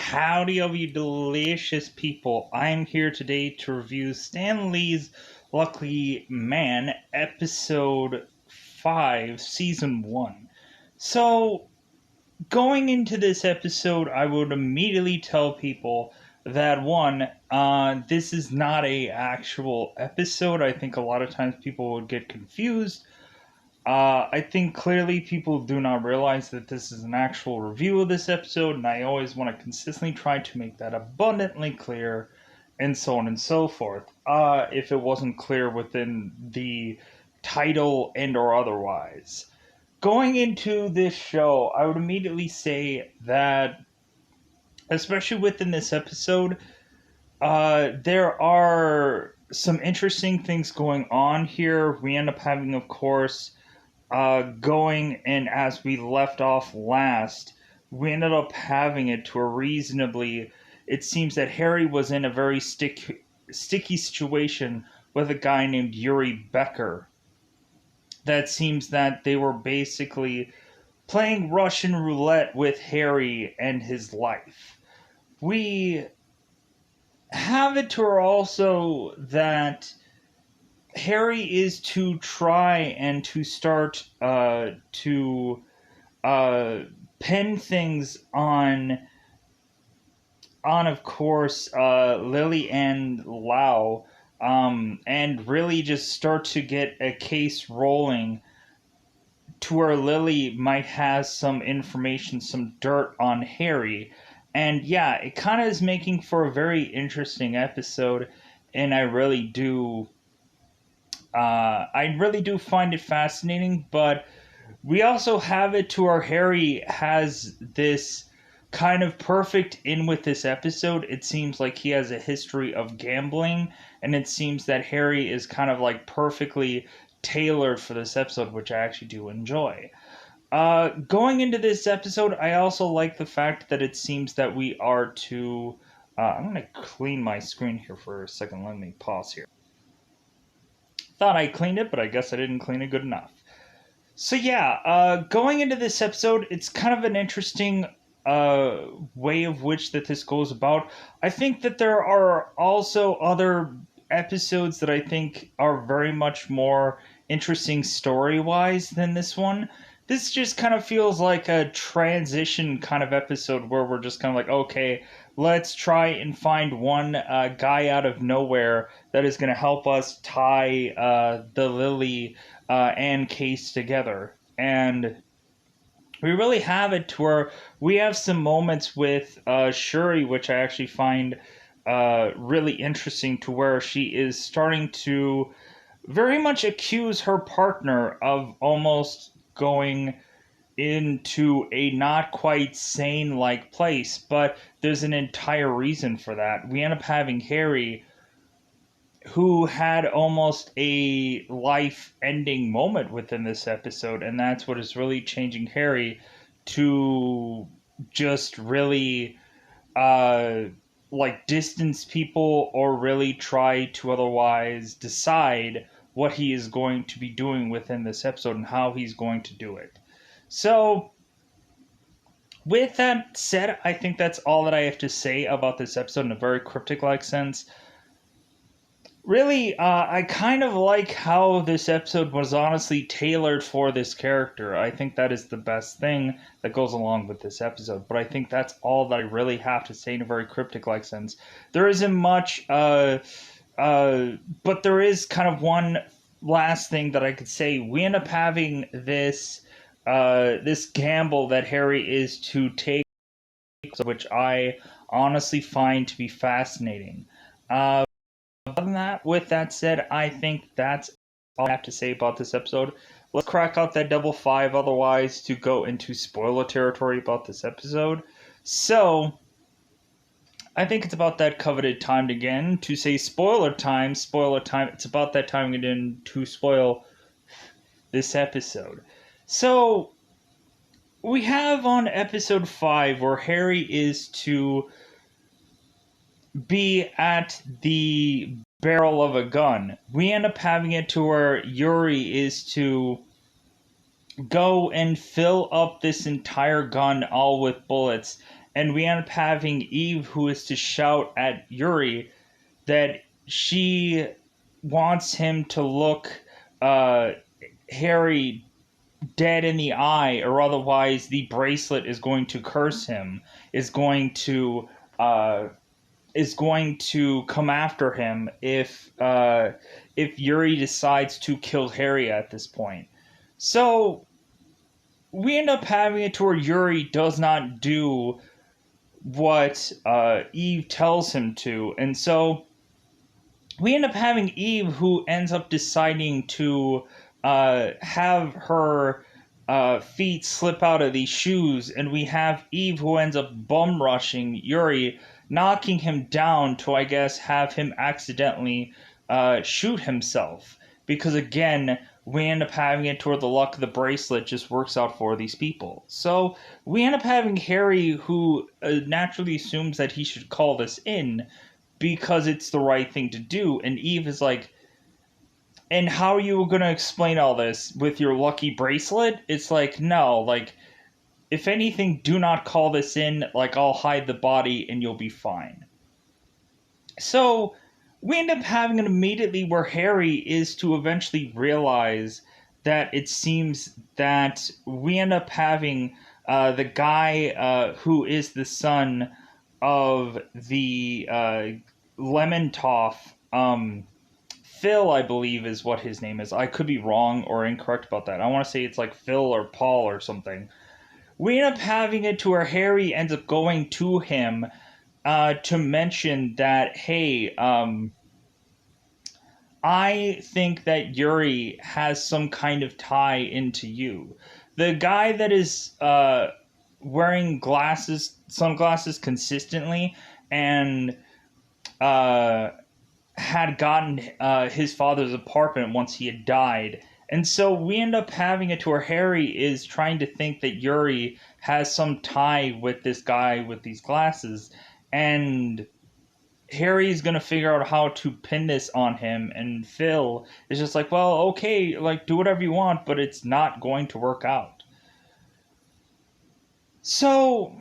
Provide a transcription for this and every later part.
Howdy, of you delicious people. I'm here today to review Stan Lee's Lucky Man, Episode 5, Season 1. So, going into this episode, I would immediately tell people that, one, this is not a actual episode. I think a lot of times people would get confused. I think clearly people do not realize that this is an actual review of this episode, and I always want to consistently try to make that abundantly clear, and so on and so forth. If it wasn't clear within the title and or otherwise. Going into this show, I would immediately say that, especially within this episode, there are some interesting things going on here. We end up having, of course, going and as we left off last, we ended up having it to a reasonably. It seems that Harry was in a very sticky situation with a guy named Yuri Becker. That seems that they were basically playing Russian roulette with Harry and his life. We have it to her also that Harry is to try and to start to pin things on of course Lily and Lau, and really just start to get a case rolling to where Lily might have some information, some dirt on Harry. And yeah, it kind of is making for a very interesting episode, and I really do find it fascinating, but we also have it to where Harry has this kind of perfect in with this episode. It seems like he has a history of gambling, and it seems that Harry is kind of like perfectly tailored for this episode, which I actually do enjoy. Going into this episode, I also like the fact that it seems that we are to. I'm going to clean my screen here for a second. Let me pause here. Thought I cleaned it, but I guess I didn't clean it good enough. So yeah, going into this episode, it's kind of an interesting way of which that this goes about. I think that there are also other episodes that I think are very much more interesting story-wise than this one. This just kind of feels like a transition kind of episode where we're just kind of like, okay, let's try and find one guy out of nowhere that is going to help us tie the Lily and case together. And we really have it to where we have some moments with Shuri, which I actually find really interesting, to where she is starting to very much accuse her partner of almost going into a not quite sane like place, but there's an entire reason for that. We end up having Harry, who had almost a life ending moment within this episode, and that's what is really changing Harry to just really like distance people, or really try to otherwise decide what he is going to be doing within this episode and how he's going to do it. So, with that said, I think that's all that I have to say about this episode in a very cryptic-like sense. Really, I kind of like how this episode was honestly tailored for this character. I think that is the best thing that goes along with this episode. But I think that's all that I really have to say in a very cryptic-like sense. There isn't much, but there is kind of one last thing that I could say. We end up having this gamble that Harry is to take, which I honestly find to be fascinating. Other than that, with that said, I think that's all I have to say about this episode. Let's crack out that double five, otherwise, to go into spoiler territory about this episode. So, I think it's about that coveted time again to say spoiler time. It's about that time again to spoil this episode. So, we have on episode 5 where Harry is to be at the barrel of a gun. We end up having it to where Yuri is to go and fill up this entire gun all with bullets and we end up having Eve, who is to shout at Yuri that she wants him to look uh, Harry dead in the eye, or otherwise the bracelet is going to curse him, is going to uh, is going to come after him if Yuri decides to kill Harry at this point. So we end up having it to where Yuri does not do what Eve tells him to, and so we end up having Eve, who ends up deciding to have her feet slip out of these shoes, and we have Eve, who ends up bum rushing Yuri, knocking him down to, I guess, have him accidentally shoot himself. Because again, we end up having it toward the luck of the bracelet just works out for these people. So we end up having Harry, who naturally assumes that he should call this in because it's the right thing to do. And Eve is like, and how are you going to explain all this with your lucky bracelet? It's like, no, like, if anything, do not call this in. Like, I'll hide the body and you'll be fine. So we end up having it immediately where Harry is to eventually realize that it seems that we end up having the guy who is the son of the Lemontoff, Phil, I believe, is what his name is. I could be wrong or incorrect about that. I want to say it's like Phil or Paul or something. We end up having it to where Harry ends up going to him to mention that, hey, I think that Yuri has some kind of tie into you. The guy that is wearing sunglasses consistently, and had gotten his father's apartment once he had died. And so we end up having it to where Harry is trying to think that Yuri has some tie with this guy with these glasses. And Harry's going to figure out how to pin this on him. And Phil is just like, well, okay, like, do whatever you want, but it's not going to work out. So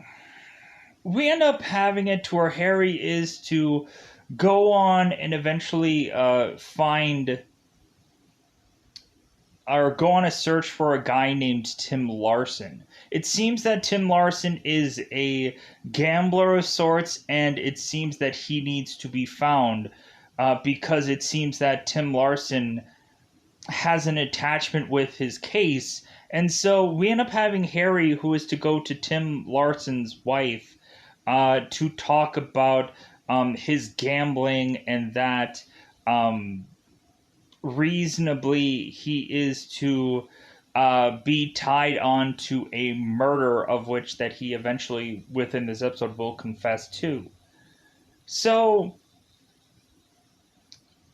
we end up having it to where Harry is to go on and eventually find or go on a search for a guy named Tim Larson. It seems that Tim Larson is a gambler of sorts, and it seems that he needs to be found because it seems that Tim Larson has an attachment with his case. And so we end up having Harry, who is to go to Tim Larson's wife to talk about his gambling, and that reasonably he is to be tied on to a murder of which that he eventually within this episode will confess to. So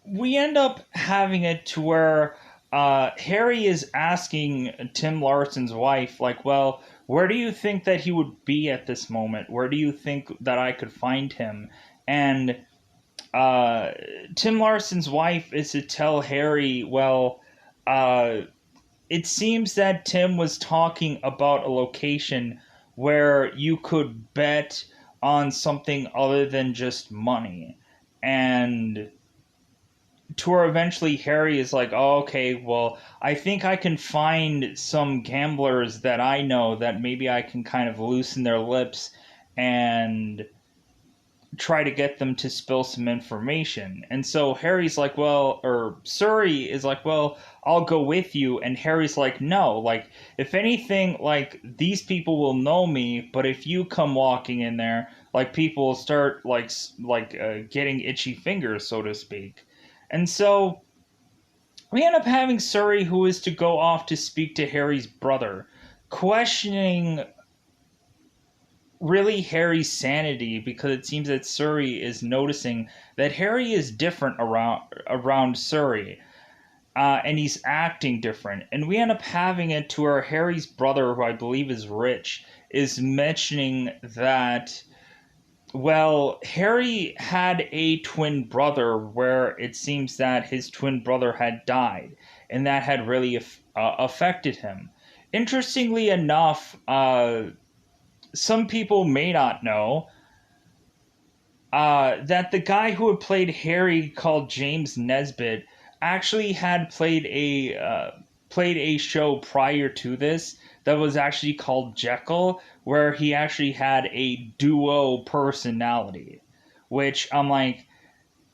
we end up having it to where Harry is asking Tim Larson's wife, like, well, where do you think that he would be at this moment? Where do you think that I could find him? And Tim Larson's wife is to tell Harry, well, it seems that Tim was talking about a location where you could bet on something other than just money. And to where eventually Harry is like, oh, okay, well, I think I can find some gamblers that I know that maybe I can kind of loosen their lips and try to get them to spill some information. And so Harry's like, well, or Surrey is like, well, I'll go with you. And Harry's like, no, like, if anything, like, these people will know me, but if you come walking in there, like, people will start, getting itchy fingers, so to speak. And so we end up having Surrey, who is to go off to speak to Harry's brother, questioning really Harry's sanity, because it seems that Surrey is noticing that Harry is different around Surrey, and he's acting different. And we end up having it to where Harry's brother, who I believe is Rich, is mentioning that, well, Harry had a twin brother where it seems that his twin brother had died, and that had really affected him. Interestingly enough, some people may not know, that the guy who had played Harry, called James Nesbitt, actually had played a show prior to this that was actually called Jekyll, where he actually had a duo personality. Which I'm like,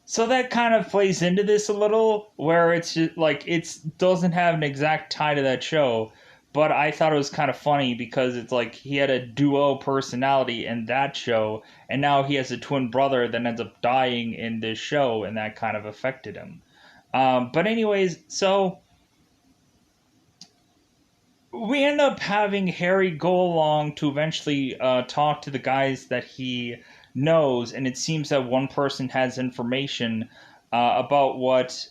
so that kind of plays into this a little, where it's just like it doesn't have an exact tie to that show, but I thought it was kind of funny because it's like he had a duo personality in that show, and now he has a twin brother that ends up dying in this show, and that kind of affected him. But anyways, so we end up having Harry go along to eventually talk to the guys that he knows, and it seems that one person has information about what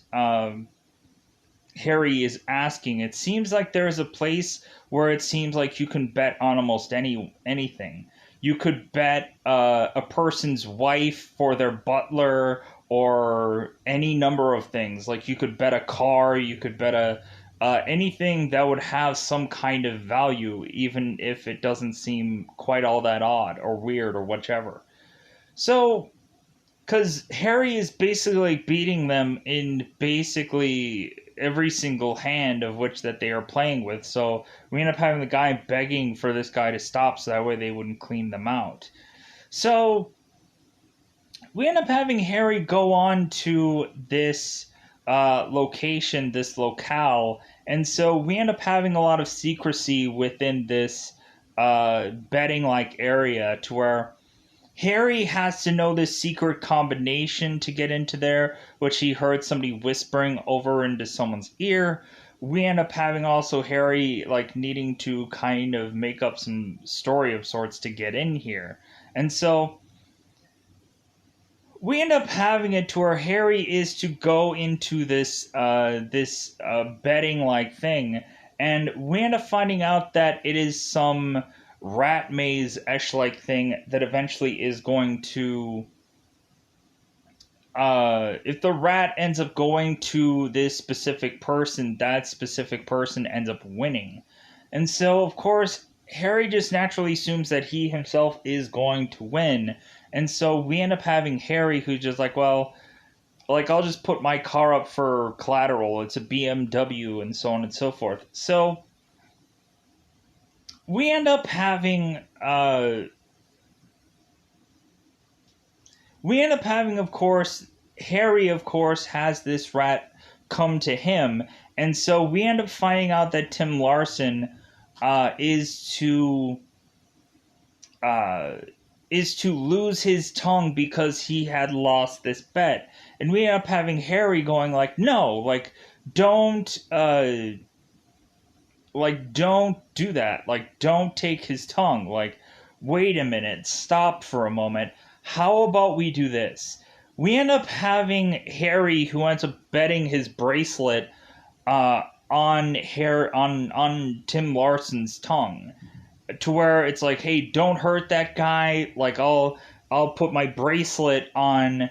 Harry is asking. It seems like there is a place where it seems like you can bet on almost anything. You could bet a person's wife for their butler, or any number of things. Like you could bet a car, you could bet a anything that would have some kind of value, even if it doesn't seem quite all that odd or weird or whichever. So, because Harry is basically beating them in basically every single hand of which that they are playing with. So we end up having the guy begging for this guy to stop so that way they wouldn't clean them out. So we end up having Harry go on to this location, this locale, and so we end up having a lot of secrecy within this betting like area, to where Harry has to know this secret combination to get into there, which he heard somebody whispering over into someone's ear. We end up having also Harry like needing to kind of make up some story of sorts to get in here. And so we end up having it to where Harry is to go into this betting like thing, and we end up finding out that it is some rat maze esh like thing that eventually is going to if the rat ends up going to this specific person, that specific person ends up winning. And so of course Harry just naturally assumes that he himself is going to win. And so we end up having Harry who's just like, well, like I'll just put my car up for collateral. It's a BMW and so on and so forth. So we end up having of course, Harry of course has this rat come to him, and so we end up finding out that Tim Larson is to lose his tongue because he had lost this bet. And we end up having Harry going like, no, don't don't do that. Don't take his tongue. Wait a minute, stop for a moment. How about we do this? We end up having Harry, who ends up betting his bracelet on Tim Larson's tongue, to where it's like, hey, don't hurt that guy. I'll put my bracelet on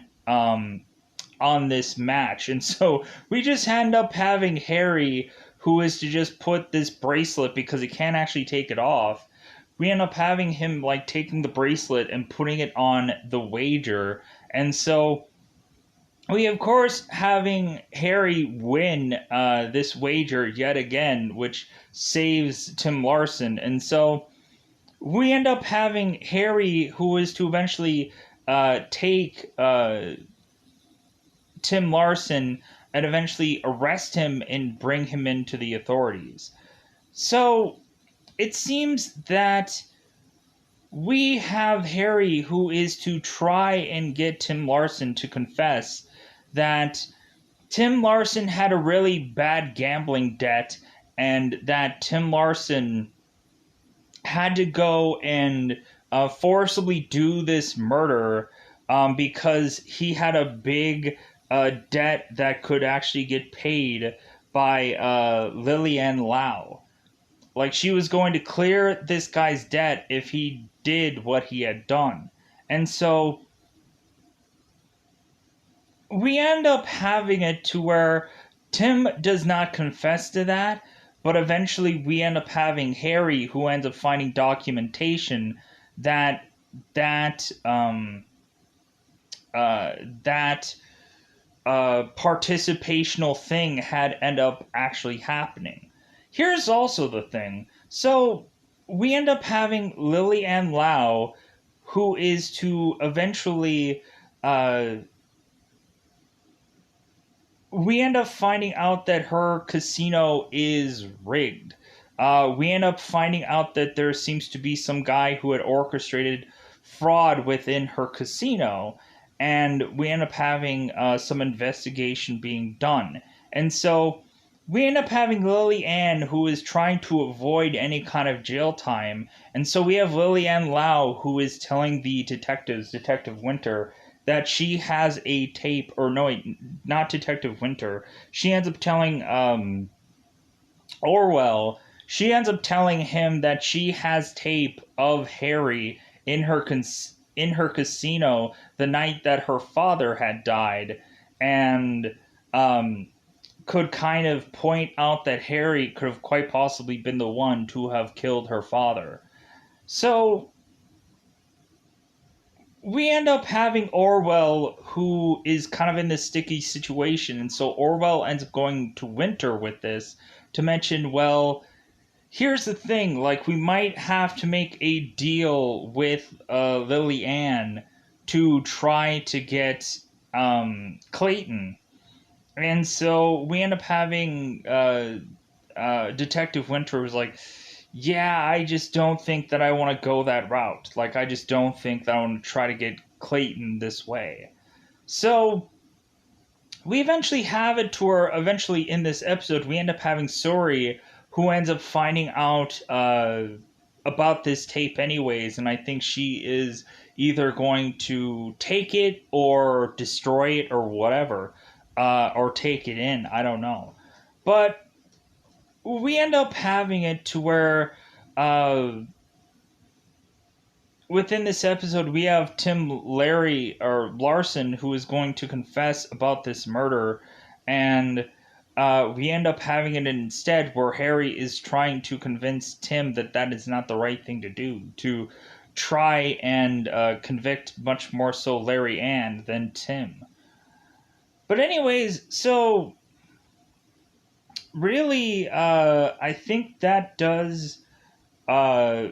this match. And so we just end up having Harry, who is to just put this bracelet because he can't actually take it off. We end up having him taking the bracelet and putting it on the wager. And so we, of course, having Harry win this wager yet again, which saves Tim Larson. And so we end up having Harry, who is to eventually take Tim Larson and eventually arrest him and bring him into the authorities. So it seems that we have Harry, who is to try and get Tim Larson to confess that Tim Larson had a really bad gambling debt, and that Tim Larson had to go and forcibly do this murder because he had a big debt that could actually get paid by Lillian Lau. She was going to clear this guy's debt if he did what he had done. And so we end up having it to where Tim does not confess to that, but eventually we end up having Harry, who ends up finding documentation that that uh, that participational thing had end up actually happening. Here's also the thing. So we end up having Lily Ann Lau, who is to eventually. We end up finding out that her casino is rigged. We end up finding out that there seems to be some guy who had orchestrated fraud within her casino, and we end up having some investigation being done. And so we end up having Lily Ann, who is trying to avoid any kind of jail time. And so we have Lily Ann Lau, who is telling the detectives, Detective Winter, that she has a tape, or no, wait, not Detective Winter. She ends up telling Orwell. She ends up telling him that she has tape of Harry in her casino the night that her father had died, and um, could kind of point out that Harry could have quite possibly been the one to have killed her father. So we end up having Orwell, who is kind of in this sticky situation. And so Orwell ends up going to Winter with this to mention, well, here's the thing. Like, we might have to make a deal with Lily Ann to try to get Clayton. And so we end up having Detective Winter was like, yeah, I just don't think that I want to go that route. Like, I just don't think that I want to try to get Clayton this way. So we eventually have it to where eventually in this episode we end up having Sori, who ends up finding out about this tape anyways, and I think she is either going to take it or destroy it or whatever, or take it in. I don't know, but we end up having it to where uh, within this episode we have Tim Larry or Larson, who is going to confess about this murder, and we end up having it instead where Harry is trying to convince Tim that that is not the right thing to do, to try and convict much more so Larry Ann than Tim. But anyways, so really, I think that does uh,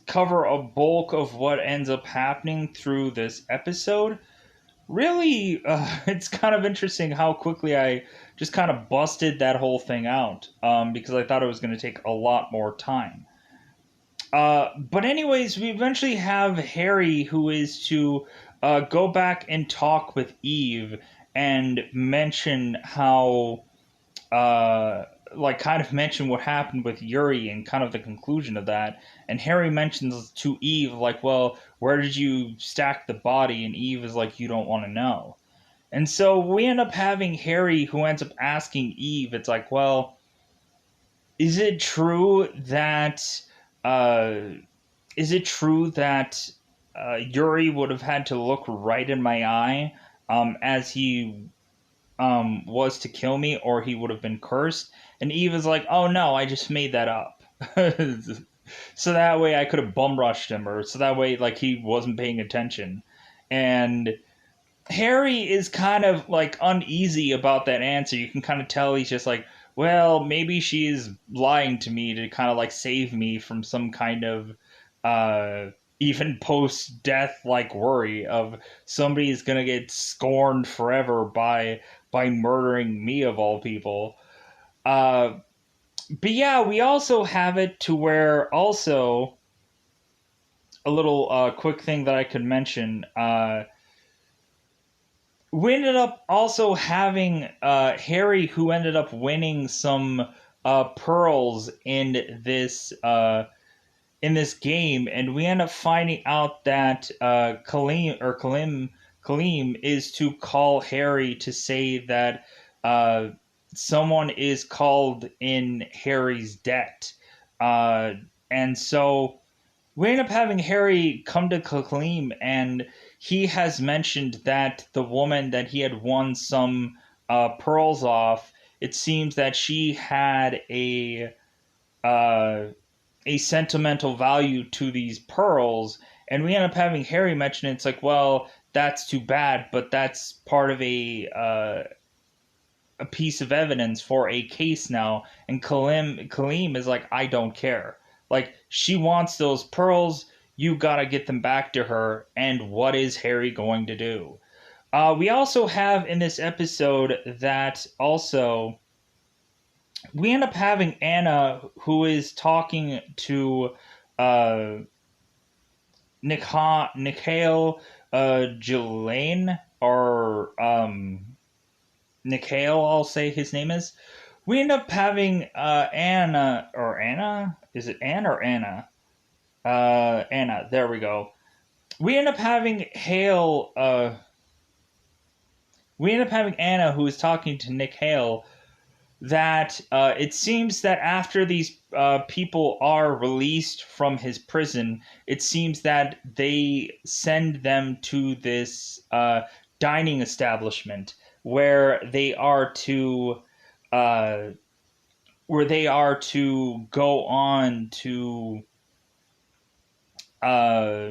cover a bulk of what ends up happening through this episode. Really, it's kind of interesting how quickly I just kind of busted that whole thing out, because I thought it was going to take a lot more time. But anyways, we eventually have Harry, who is to go back and talk with Eve and mention how like kind of mention what happened with Yuri and kind of the conclusion of that. And Harry mentions to Eve, like, well, where did you stack the body? And Eve is like, you don't want to know. And so we end up having Harry, who ends up asking Eve, it's like, well, is it true that uh is it true that Yuri would have had to look right in my eye as he was to kill me, or he would have been cursed? And Eve is like, oh no, I just made that up. So that way I could have bum rushed him, or so that way like he wasn't paying attention. And Harry is kind of like uneasy about that answer. You can kind of tell he's just like, well, maybe she's lying to me to kind of like save me from some kind of uh even post death like worry of somebody's gonna get scorned forever by murdering me of all people. Uh but yeah, we also have it to where also a little quick thing that I could mention. We ended up also having Harry, who ended up winning some pearls in this game, and we end up finding out that Kalim is to call Harry to say that uh, someone is called in Harry's debt, uh, and so we end up having Harry come to Kalim, and he has mentioned that the woman that he had won some pearls off, it seems that she had uh, a sentimental value to these pearls, And we end up having Harry mention it. It's like, well, that's too bad, but that's part of a piece of evidence for a case now. And Kaleem is like, I don't care. Like, she wants those pearls. You gotta get them back to her. And what is Harry going to do? We also have in this episode that also we end up having Anna who is talking to uh, Nikhail Jelaine, or Nikhail, I'll say his name is. We end up having Anna, or Anna? Is it Anne or Anna? Anna, there we go. We end up having Hale, we end up having Anna who is talking to Nick Hale that it seems that after these people are released from his prison, it seems that they send them to this dining establishment where they are to uh, go on to uh,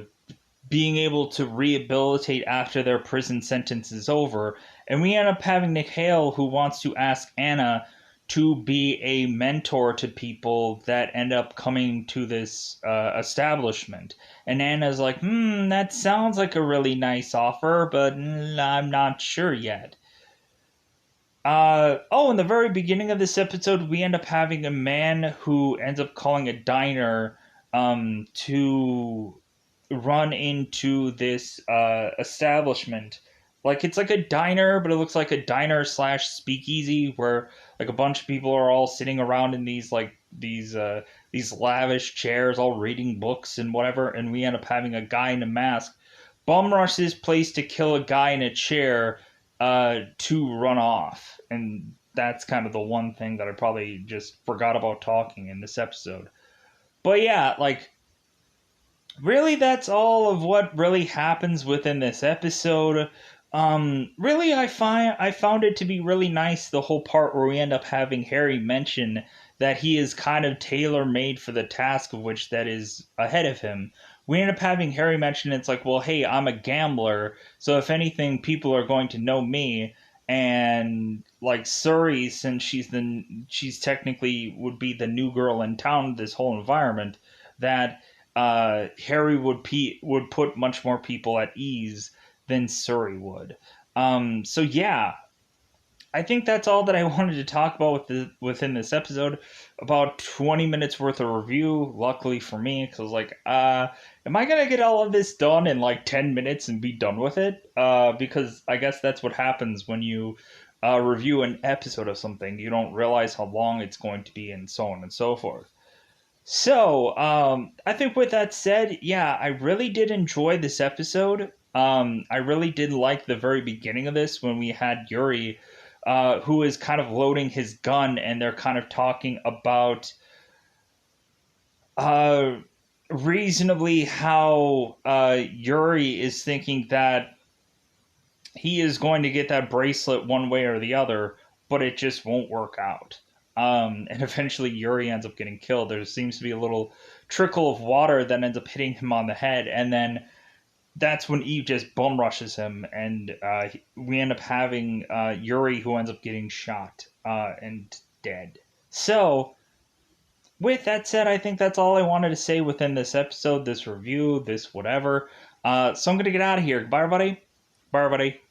being able to rehabilitate after their prison sentence is over. And we end up having Nick Hale who wants to ask Anna to be a mentor to people that end up coming to this establishment. And Anna's like, that sounds like a really nice offer, but I'm not sure yet. In the very beginning of this episode, we end up having a man who ends up calling a diner to run into this establishment. Like, it's like a diner, but it looks like a diner slash speakeasy where like a bunch of people are all sitting around in these lavish chairs, all reading books and whatever. And we end up having a guy in a mask bum rush this place to kill a guy in a chair to run off. And that's kind of the one thing that I probably just forgot about talking in this episode. But yeah, like, really, that's all of what really happens within this episode. Really, I found it to be really nice, the whole part where we end up having Harry mention that he is kind of tailor made for the task of which that is ahead of him. We end up having Harry mention it's like, well, hey, I'm a gambler, so if anything, people are going to know me. And like Surrey, since she's technically would be the new girl in town, this whole environment, that Harry would put much more people at ease than Surrey would. So yeah, I think that's all that I wanted to talk about within this episode. About 20 minutes worth of review, luckily for me, because like, am I gonna get all of this done in like 10 minutes and be done with it? Because I guess that's what happens when you review an episode of something. You don't realize how long it's going to be, and so on and so forth. So, I think with that said, yeah, I really did enjoy this episode. I really did like the very beginning of this when we had Yuri, who is kind of loading his gun, and they're kind of talking about uh, reasonably how Yuri is thinking that he is going to get that bracelet one way or the other, but it just won't work out. And eventually Yuri ends up getting killed. There seems to be a little trickle of water that ends up hitting him on the head, and then that's when Eve just bum rushes him, and we end up having Yuri who ends up getting shot and dead. So, with that said, I think that's all I wanted to say within this episode, this review, this whatever. So I'm going to get out of here. Bye, everybody. Bye, everybody.